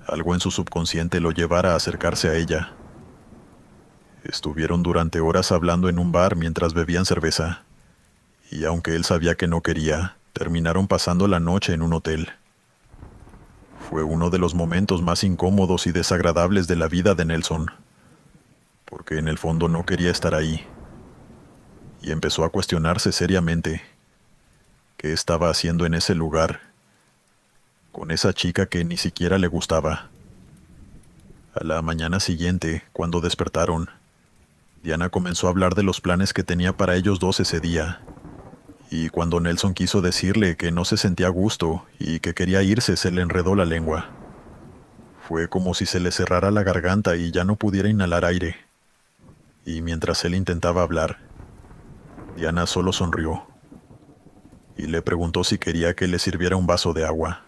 algo en su subconsciente lo llevara a acercarse a ella. Estuvieron durante horas hablando en un bar mientras bebían cerveza, y aunque él sabía que no quería, terminaron pasando la noche en un hotel. Fue uno de los momentos más incómodos y desagradables de la vida de Nelson, porque en el fondo no quería estar ahí, y empezó a cuestionarse seriamente qué estaba haciendo en ese lugar, con esa chica que ni siquiera le gustaba. A la mañana siguiente, cuando despertaron, Diana comenzó a hablar de los planes que tenía para ellos dos ese día, y cuando Nelson quiso decirle que no se sentía a gusto y que quería irse, se le enredó la lengua. Fue como si se le cerrara la garganta y ya no pudiera inhalar aire. Y mientras él intentaba hablar, Diana solo sonrió y le preguntó si quería que le sirviera un vaso de agua.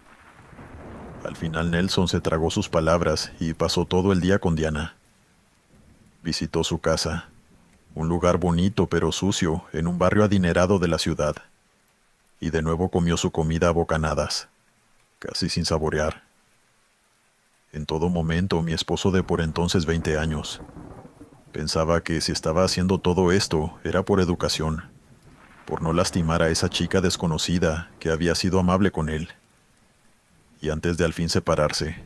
Al final Nelson se tragó sus palabras y pasó todo el día con Diana. Visitó su casa, un lugar bonito pero sucio en un barrio adinerado de la ciudad, y de nuevo comió su comida a bocanadas, casi sin saborear. En todo momento mi esposo de por entonces 20 años pensaba que si estaba haciendo todo esto era por educación, por no lastimar a esa chica desconocida que había sido amable con él. Y antes de al fin separarse,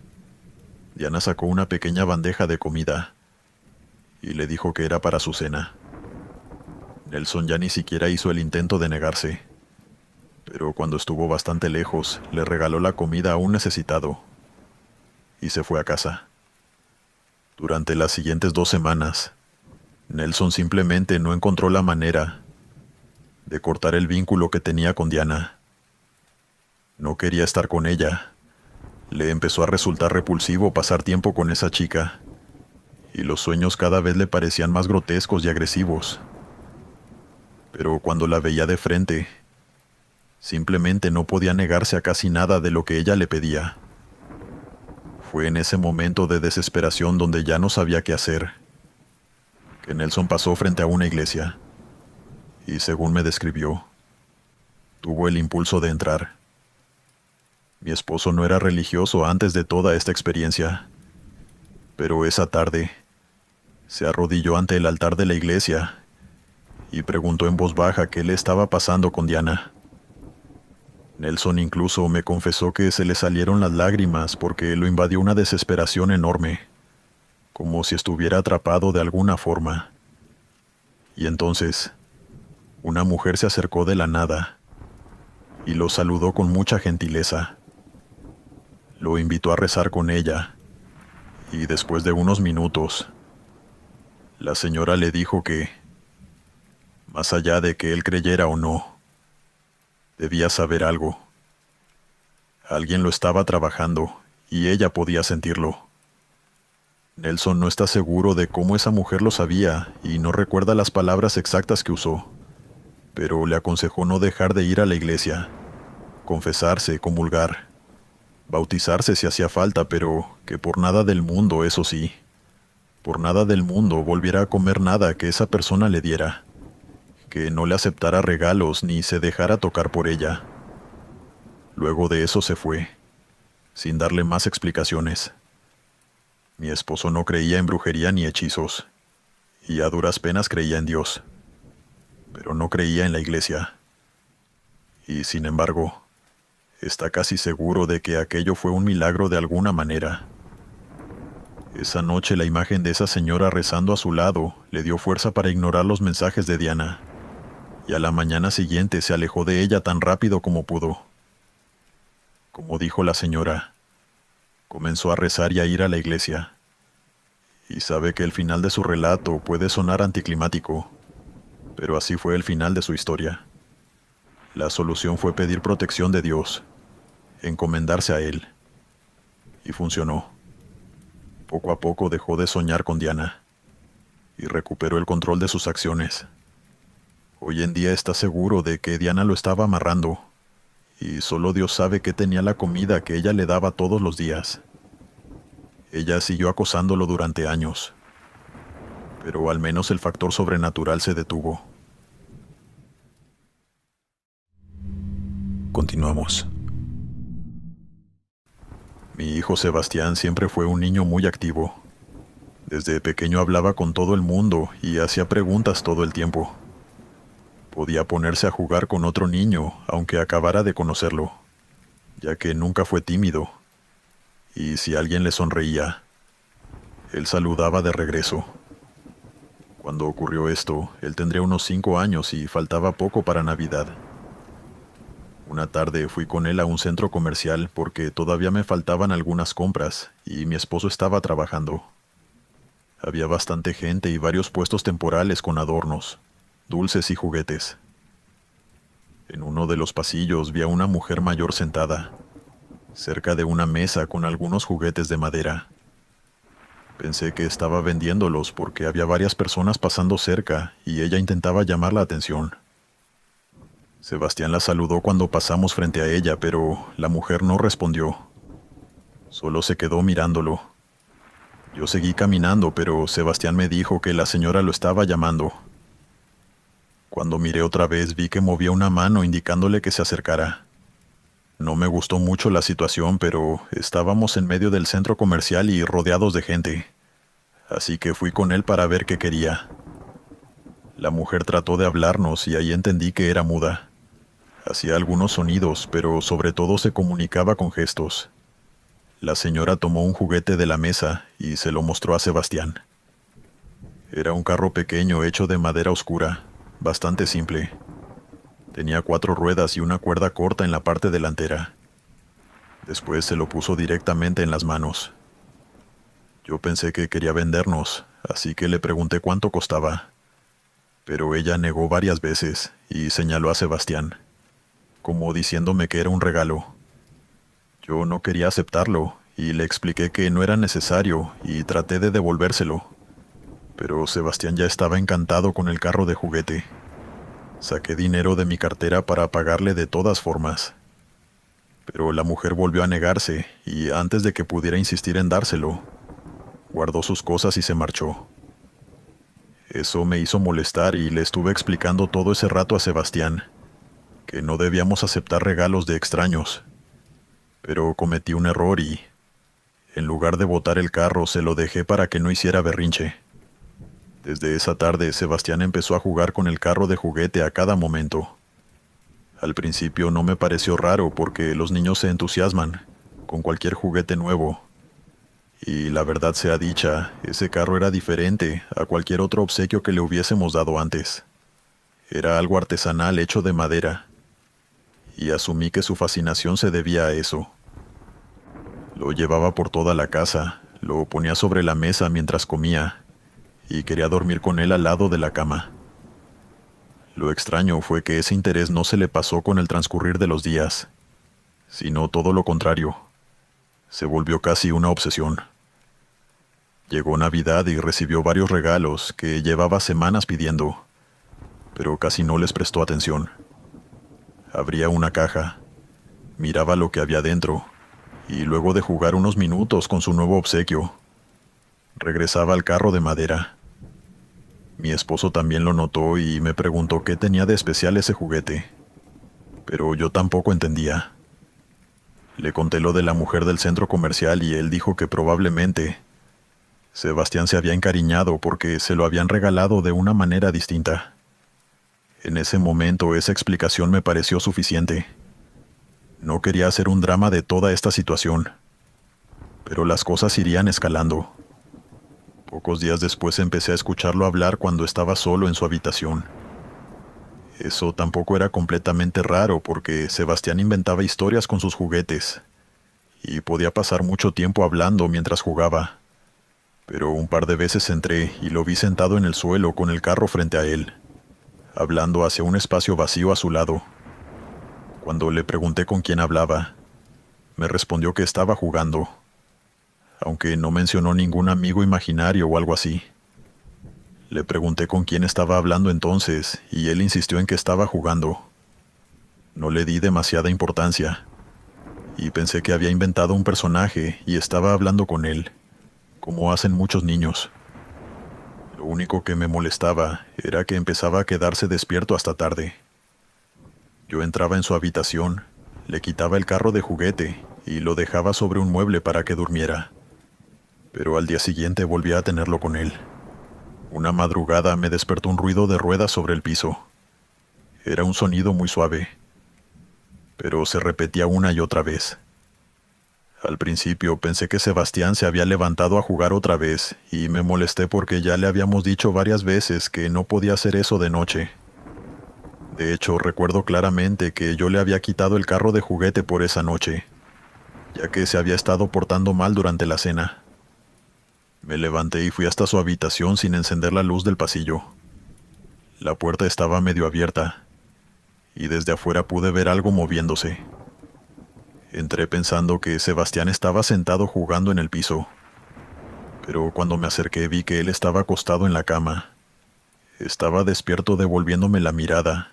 Diana sacó una pequeña bandeja de comida y le dijo que era para su cena. Nelson ya ni siquiera hizo el intento de negarse, pero cuando estuvo bastante lejos, le regaló la comida a un necesitado y se fue a casa. Durante las siguientes 2 semanas, Nelson simplemente no encontró la manera de cortar el vínculo que tenía con Diana. No quería estar con ella. Le empezó a resultar repulsivo pasar tiempo con esa chica, y los sueños cada vez le parecían más grotescos y agresivos. Pero cuando la veía de frente, simplemente no podía negarse a casi nada de lo que ella le pedía. Fue en ese momento de desesperación donde ya no sabía qué hacer, que Nelson pasó frente a una iglesia, y según me describió, tuvo el impulso de entrar. Mi esposo no era religioso antes de toda esta experiencia, pero esa tarde se arrodilló ante el altar de la iglesia y preguntó en voz baja qué le estaba pasando con Diana. Nelson incluso me confesó que se le salieron las lágrimas porque lo invadió una desesperación enorme, como si estuviera atrapado de alguna forma. Y entonces, una mujer se acercó de la nada y lo saludó con mucha gentileza. Lo invitó a rezar con ella, y después de unos minutos, la señora le dijo que, más allá de que él creyera o no, debía saber algo. Alguien lo estaba trabajando, y ella podía sentirlo. Nelson no está seguro de cómo esa mujer lo sabía, y no recuerda las palabras exactas que usó, pero le aconsejó no dejar de ir a la iglesia, confesarse, comulgar, bautizarse si hacía falta, pero que por nada del mundo, eso sí, por nada del mundo volviera a comer nada que esa persona le diera, que no le aceptara regalos ni se dejara tocar por ella. Luego de eso se fue, sin darle más explicaciones. Mi esposo no creía en brujería ni hechizos, y a duras penas creía en Dios, pero no creía en la iglesia. Y sin embargo, está casi seguro de que aquello fue un milagro de alguna manera. Esa noche la imagen de esa señora rezando a su lado le dio fuerza para ignorar los mensajes de Diana, y a la mañana siguiente se alejó de ella tan rápido como pudo. Como dijo la señora, comenzó a rezar y a ir a la iglesia. Y sabe que el final de su relato puede sonar anticlimático, pero así fue el final de su historia. La solución fue pedir protección de Dios, encomendarse a Él. Y funcionó. Poco a poco dejó de soñar con Diana y recuperó el control de sus acciones. Hoy en día está seguro de que Diana lo estaba amarrando, y solo Dios sabe que tenía la comida que ella le daba todos los días. Ella siguió acosándolo durante años, pero al menos el factor sobrenatural se detuvo. Continuamos. Mi hijo Sebastián siempre fue un niño muy activo. Desde pequeño hablaba con todo el mundo y hacía preguntas todo el tiempo. Podía ponerse a jugar con otro niño, aunque acabara de conocerlo, ya que nunca fue tímido. Y si alguien le sonreía, él saludaba de regreso. Cuando ocurrió esto, él tendría unos 5 años y faltaba poco para Navidad. Una tarde fui con él a un centro comercial porque todavía me faltaban algunas compras y mi esposo estaba trabajando. Había bastante gente y varios puestos temporales con adornos, dulces y juguetes. En uno de los pasillos vi a una mujer mayor sentada, cerca de una mesa con algunos juguetes de madera. Pensé que estaba vendiéndolos porque había varias personas pasando cerca y ella intentaba llamar la atención. Sebastián la saludó cuando pasamos frente a ella, pero la mujer no respondió. Solo se quedó mirándolo. Yo seguí caminando, pero Sebastián me dijo que la señora lo estaba llamando. Cuando miré otra vez vi que movía una mano indicándole que se acercara. No me gustó mucho la situación, pero estábamos en medio del centro comercial y rodeados de gente. Así que fui con él para ver qué quería. La mujer trató de hablarnos y ahí entendí que era muda. Hacía algunos sonidos, pero sobre todo se comunicaba con gestos. La señora tomó un juguete de la mesa y se lo mostró a Sebastián. Era un carro pequeño hecho de madera oscura, bastante simple. Tenía 4 ruedas y una cuerda corta en la parte delantera. Después se lo puso directamente en las manos. Yo pensé que quería vendernos, así que le pregunté cuánto costaba. Pero ella negó varias veces y señaló a Sebastián, como diciéndome que era un regalo. Yo no quería aceptarlo y le expliqué que no era necesario y traté de devolvérselo. Pero Sebastián ya estaba encantado con el carro de juguete. Saqué dinero de mi cartera para pagarle de todas formas. Pero la mujer volvió a negarse y antes de que pudiera insistir en dárselo, guardó sus cosas y se marchó. Eso me hizo molestar y le estuve explicando todo ese rato a Sebastián, que no debíamos aceptar regalos de extraños. Pero cometí un error y, en lugar de botar el carro, se lo dejé para que no hiciera berrinche. Desde esa tarde, Sebastián empezó a jugar con el carro de juguete a cada momento. Al principio no me pareció raro porque los niños se entusiasman con cualquier juguete nuevo. Y la verdad sea dicha, ese carro era diferente a cualquier otro obsequio que le hubiésemos dado antes. Era algo artesanal hecho de madera. Y asumí que su fascinación se debía a eso. Lo llevaba por toda la casa, lo ponía sobre la mesa mientras comía, y quería dormir con él al lado de la cama. Lo extraño fue que ese interés no se le pasó con el transcurrir de los días, sino todo lo contrario. Se volvió casi una obsesión. Llegó Navidad y recibió varios regalos que llevaba semanas pidiendo. pero casi no les prestó atención. Abría una caja, miraba lo que había dentro, y luego de jugar unos minutos con su nuevo obsequio, regresaba al carro de madera. Mi esposo también lo notó y me preguntó qué tenía de especial ese juguete, pero yo tampoco entendía. Le conté lo de la mujer del centro comercial y él dijo que probablemente Sebastián se había encariñado porque se lo habían regalado de una manera distinta. En ese momento esa explicación me pareció suficiente. No quería hacer un drama de toda esta situación, pero las cosas irían escalando. Pocos días después empecé a escucharlo hablar cuando estaba solo en su habitación. Eso tampoco era completamente raro porque Sebastián inventaba historias con sus juguetes y podía pasar mucho tiempo hablando mientras jugaba. Pero un par de veces entré y lo vi sentado en el suelo con el carro frente a él, hablando hacia un espacio vacío a su lado. Cuando le pregunté con quién hablaba, me respondió que estaba jugando, aunque no mencionó ningún amigo imaginario o algo así. Le pregunté con quién estaba hablando entonces, y él insistió en que estaba jugando. No le di demasiada importancia, y pensé que había inventado un personaje y estaba hablando con él, como hacen muchos niños. Lo único que me molestaba era que empezaba a quedarse despierto hasta tarde. Yo entraba en su habitación, le quitaba el carro de juguete y lo dejaba sobre un mueble para que durmiera. Pero al día siguiente volvía a tenerlo con él. Una madrugada me despertó un ruido de ruedas sobre el piso. Era un sonido muy suave, pero se repetía una y otra vez. Al principio pensé que Sebastián se había levantado a jugar otra vez y me molesté porque ya le habíamos dicho varias veces que no podía hacer eso de noche. De hecho, recuerdo claramente que yo le había quitado el carro de juguete por esa noche, ya que se había estado portando mal durante la cena. Me levanté y fui hasta su habitación sin encender la luz del pasillo. La puerta estaba medio abierta, y desde afuera pude ver algo moviéndose. Entré pensando que Sebastián estaba sentado jugando en el piso, pero cuando me acerqué vi que él estaba acostado en la cama. Estaba despierto devolviéndome la mirada,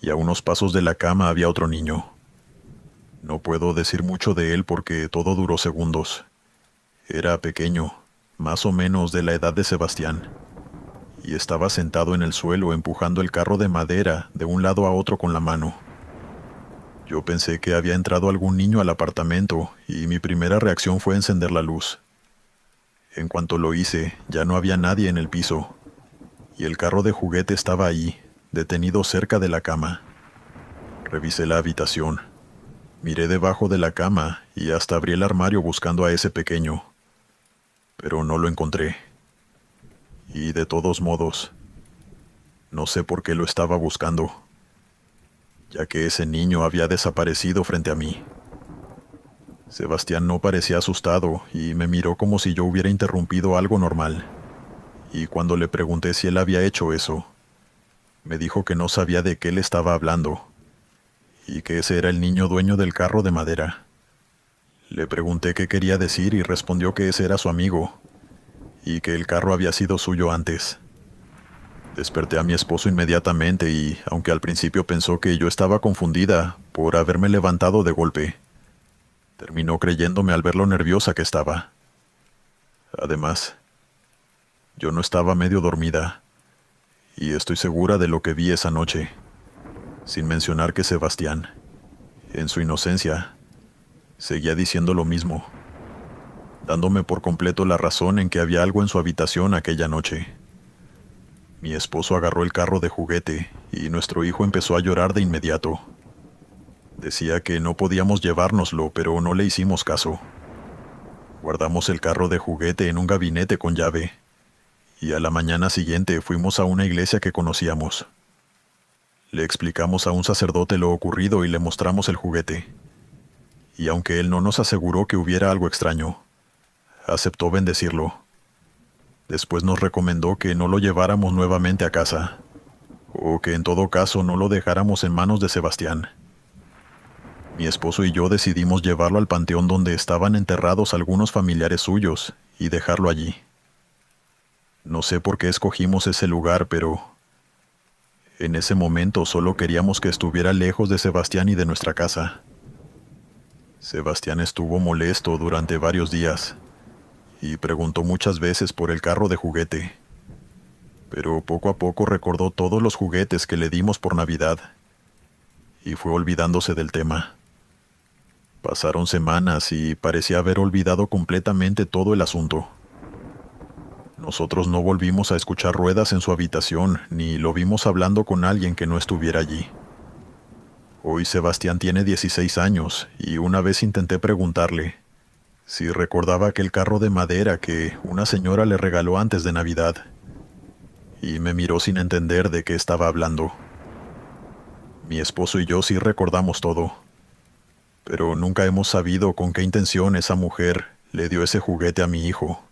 y a unos pasos de la cama había otro niño. No puedo decir mucho de él porque todo duró segundos. Era pequeño, más o menos de la edad de Sebastián, y estaba sentado en el suelo empujando el carro de madera de un lado a otro con la mano. Yo pensé que había entrado algún niño al apartamento y mi primera reacción fue encender la luz. En cuanto lo hice, ya no había nadie en el piso, y el carro de juguete estaba ahí, detenido cerca de la cama. Revisé la habitación, miré debajo de la cama y hasta abrí el armario buscando a ese pequeño, pero no lo encontré. Y de todos modos, no sé por qué lo estaba buscando, ya que ese niño había desaparecido frente a mí. Sebastián no parecía asustado y me miró como si yo hubiera interrumpido algo normal. Y cuando le pregunté si él había hecho eso, me dijo que no sabía de qué le estaba hablando, y que ese era el niño dueño del carro de madera. Le pregunté qué quería decir y respondió que ese era su amigo, y que el carro había sido suyo antes. Desperté a mi esposo inmediatamente y, aunque al principio pensó que yo estaba confundida por haberme levantado de golpe, terminó creyéndome al ver lo nerviosa que estaba. Además, yo no estaba medio dormida, y estoy segura de lo que vi esa noche, sin mencionar que Sebastián, en su inocencia, seguía diciendo lo mismo, dándome por completo la razón en que había algo en su habitación aquella noche. Mi esposo agarró el carro de juguete y nuestro hijo empezó a llorar de inmediato. Decía que no podíamos llevárnoslo, pero no le hicimos caso. Guardamos el carro de juguete en un gabinete con llave, y a la mañana siguiente fuimos a una iglesia que conocíamos. Le explicamos a un sacerdote lo ocurrido y le mostramos el juguete. Y aunque él no nos aseguró que hubiera algo extraño, aceptó bendecirlo. Después nos recomendó que no lo lleváramos nuevamente a casa, o que en todo caso no lo dejáramos en manos de Sebastián. Mi esposo y yo decidimos llevarlo al panteón donde estaban enterrados algunos familiares suyos y dejarlo allí. No sé por qué escogimos ese lugar, pero En ese momento solo queríamos que estuviera lejos de Sebastián y de nuestra casa. Sebastián estuvo molesto durante varios días y preguntó muchas veces por el carro de juguete. Pero poco a poco recordó todos los juguetes que le dimos por Navidad y fue olvidándose del tema. Pasaron semanas y parecía haber olvidado completamente todo el asunto. Nosotros no volvimos a escuchar ruedas en su habitación, ni lo vimos hablando con alguien que no estuviera allí. Hoy Sebastián tiene 16 años y una vez intenté preguntarle si recordaba aquel carro de madera que una señora le regaló antes de Navidad, y me miró sin entender de qué estaba hablando. Mi esposo y yo sí recordamos todo, pero nunca hemos sabido con qué intención esa mujer le dio ese juguete a mi hijo.